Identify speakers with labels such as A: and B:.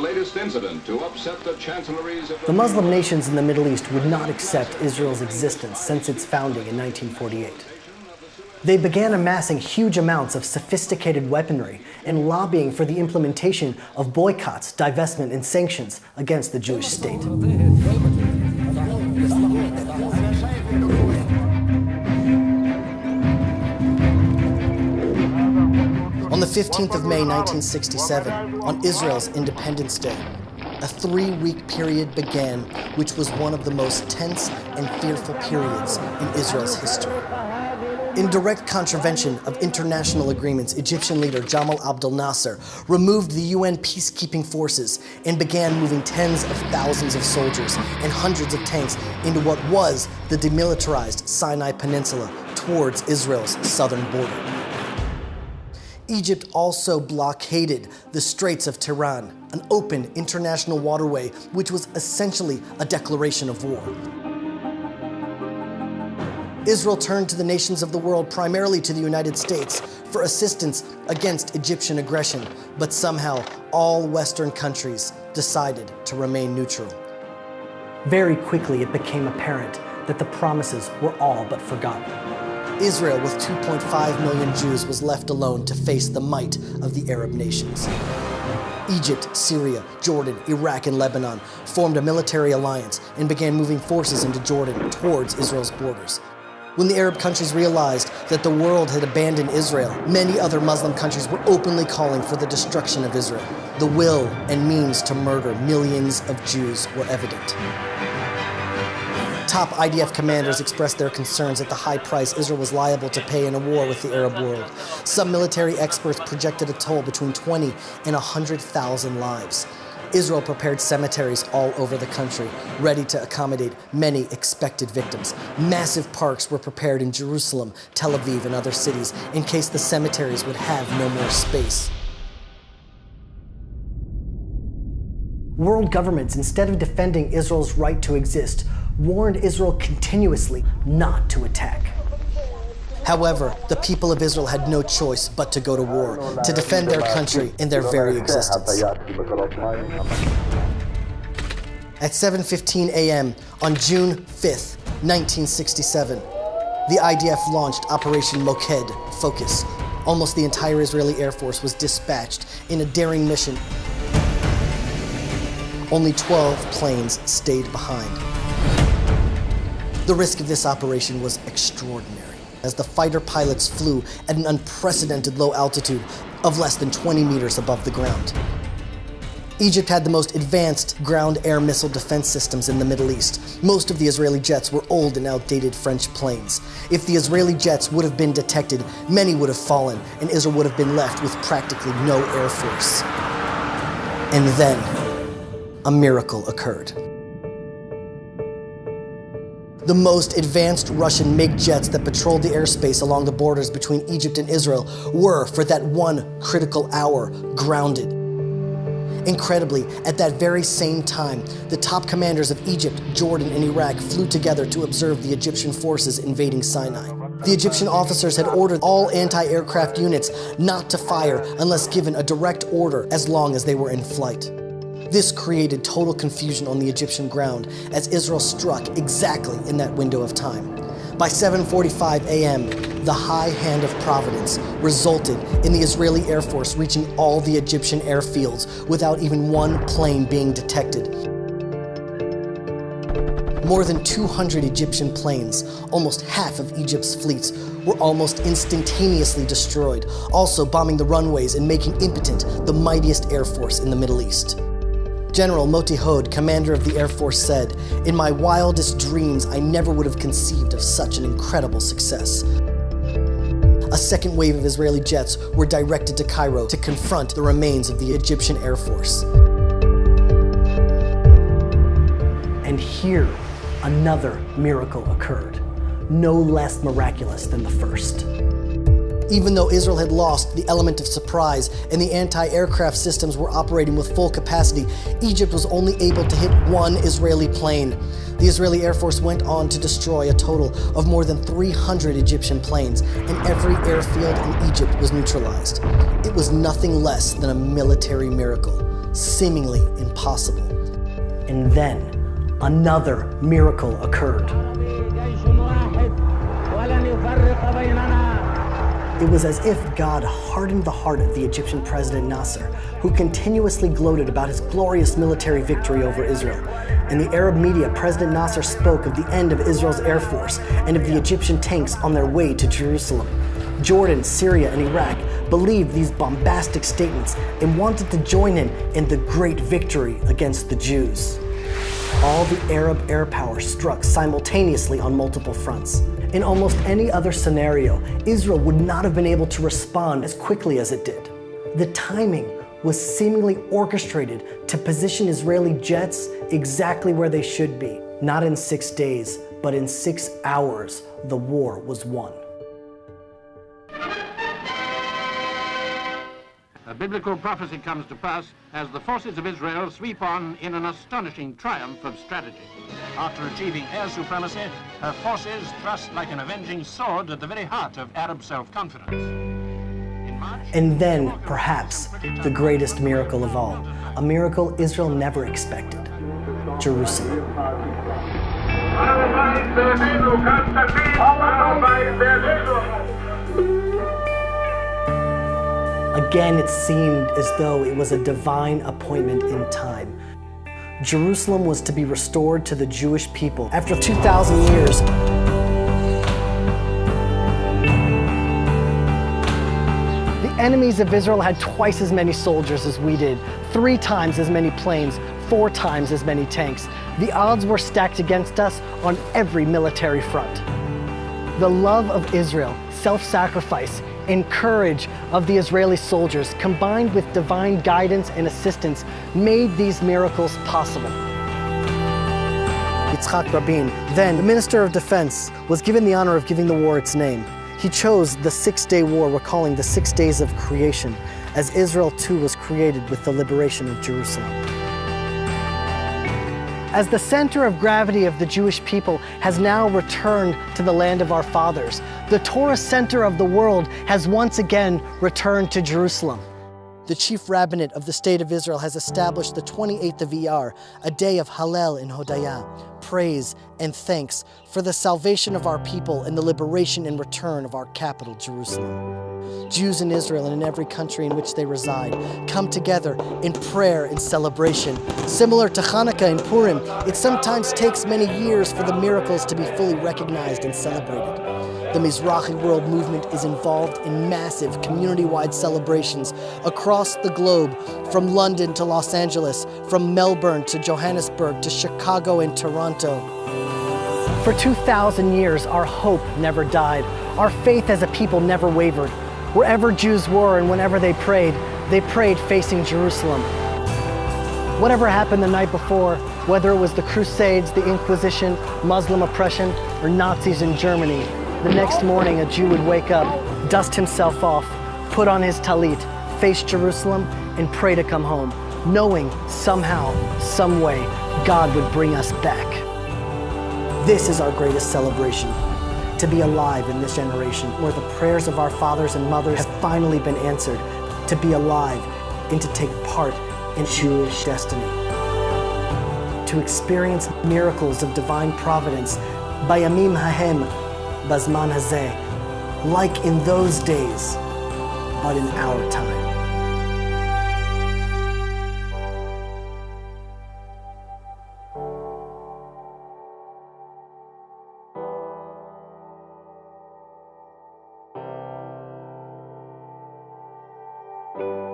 A: latest incident to upset the chancelleries of
B: The Muslim nations in the Middle East would not accept Israel's existence since its founding in 1948. They began amassing huge amounts of sophisticated weaponry and lobbying for the implementation of boycotts, divestment, and sanctions against the Jewish state. On the 15th of May, 1967, on Israel's Independence Day, a 3-week period began, which was one of the most tense and fearful periods in Israel's history. In direct contravention of international agreements, Egyptian leader Jamal Abdel Nasser removed the UN peacekeeping forces and began moving tens of thousands of soldiers and hundreds of tanks into what was the demilitarized Sinai Peninsula towards Israel's southern border. Egypt also blockaded the Straits of Tiran, an open international waterway which was essentially a declaration of war. Israel turned to the nations of the world, primarily to the United States, for assistance against Egyptian aggression, but somehow all Western countries decided to remain neutral. Very quickly, it became apparent that the promises were all but forgotten. Israel, with 2.5 million Jews, was left alone to face the might of the Arab nations. Egypt, Syria, Jordan, Iraq, and Lebanon formed a military alliance and began moving forces into Jordan towards Israel's borders. When the Arab countries realized that the world had abandoned Israel, many other Muslim countries were openly calling for the destruction of Israel. The will and means to murder millions of Jews were evident. Top IDF commanders expressed their concerns at the high price Israel was liable to pay in a war with the Arab world. Some military experts projected a toll between 20 and 100,000 lives. Israel prepared cemeteries all over the country, ready to accommodate many expected victims. Massive parks were prepared in Jerusalem, Tel Aviv, and other cities in case the cemeteries would have no more space. World governments, instead of defending Israel's right to exist, warned Israel continuously not to attack. However, the people of Israel had no choice but to go to war, to defend their country and their very existence. At 7:15 a.m. on June 5th, 1967, the IDF launched Operation Moked, Focus. Almost the entire Israeli Air Force was dispatched in a daring mission. Only 12 planes stayed behind. The risk of this operation was extraordinary, as the fighter pilots flew at an unprecedented low altitude of less than 20 meters above the ground. Egypt had the most advanced ground-air missile defense systems in the Middle East. Most of the Israeli jets were old and outdated French planes. If the Israeli jets would have been detected, many would have fallen, and Israel would have been left with practically no air force. And then, a miracle occurred. The most advanced Russian MiG jets that patrolled the airspace along the borders between Egypt and Israel were, for that one critical hour, grounded. Incredibly, at that very same time, the top commanders of Egypt, Jordan, and Iraq flew together to observe the Egyptian forces invading Sinai. The Egyptian officers had ordered all anti-aircraft units not to fire unless given a direct order as long as they were in flight. This created total confusion on the Egyptian ground as Israel struck exactly in that window of time. By 7:45 a.m., the high hand of Providence resulted in the Israeli Air Force reaching all the Egyptian airfields without even one plane being detected. More than 200 Egyptian planes, almost half of Egypt's fleets, were almost instantaneously destroyed, also bombing the runways and making impotent the mightiest air force in the Middle East. General Moti Hod, commander of the Air Force, said, "In my wildest dreams, I never would have conceived of such an incredible success." A second wave of Israeli jets were directed to Cairo to confront the remains of the Egyptian Air Force. And here, another miracle occurred, no less miraculous than the first. Even though Israel had lost the element of surprise and the anti-aircraft systems were operating with full capacity, Egypt was only able to hit one Israeli plane. The Israeli Air Force went on to destroy a total of more than 300 Egyptian planes, and every airfield in Egypt was neutralized. It was nothing less than a military miracle. seemingly impossible. And then another miracle occurred. It was as if God hardened the heart of the Egyptian president Nasser, who continuously gloated about his glorious military victory over Israel. In the Arab media, President Nasser spoke of the end of Israel's air force and of the Egyptian tanks on their way to Jerusalem. Jordan, Syria, and Iraq believed these bombastic statements and wanted to join him in the great victory against the Jews. All the Arab air power struck simultaneously on multiple fronts. In almost any other scenario, Israel would not have been able to respond as quickly as it did. The timing was seemingly orchestrated to position Israeli jets exactly where they should be. Not in 6 days, but in 6 hours, the war was won.
C: A biblical prophecy comes to pass as the forces of Israel sweep on in an astonishing triumph of strategy. After achieving air supremacy, her forces thrust like an avenging sword at the very heart of Arab self-confidence.
B: And then, perhaps, the greatest miracle of all, a miracle Israel never expected: Jerusalem. Again, it seemed as though it was a divine appointment in time. Jerusalem was to be restored to the Jewish people. After 2,000 years, the enemies of Israel had twice as many soldiers as we did, 3 times as many planes, 4 times as many tanks. The odds were stacked against us on every military front. The love of Israel, self-sacrifice, and courage of the Israeli soldiers, combined with divine guidance and assistance, made these miracles possible. Yitzhak Rabin, then the Minister of Defense, was given the honor of giving the war its name. He chose the 6-day war, recalling the 6 days of creation, as Israel too was created with the liberation of Jerusalem. As the center of gravity of the Jewish people has now returned to the land of our fathers, the Torah center of the world has once again returned to Jerusalem. The chief rabbinate of the State of Israel has established the 28th of Iyar, a day of Hallel and Hodayah, praise and thanks for the salvation of our people and the liberation and return of our capital, Jerusalem. Jews in Israel and in every country in which they reside come together in prayer and celebration. Similar to Hanukkah and Purim, it sometimes takes many years for the miracles to be fully recognized and celebrated. The Mizrahi World Movement is involved in massive community-wide celebrations across the globe, from London to Los Angeles, from Melbourne to Johannesburg to Chicago and Toronto. For 2,000 years, our hope never died. Our faith as a people never wavered. Wherever Jews were and whenever they prayed facing Jerusalem. Whatever happened the night before, whether it was the Crusades, the Inquisition, Muslim oppression, or Nazis in Germany, the next morning a Jew would wake up, dust himself off, put on his talit, face Jerusalem, and pray to come home, knowing somehow, some way, God would bring us back. This is our greatest celebration. To be alive in this generation where the prayers of our fathers and mothers have finally been answered, to be alive and to take part in Jewish destiny. To experience miracles of divine providence, Bayamim Hahem, Bazman Hazeh, like in those days, but in our time.
D: you.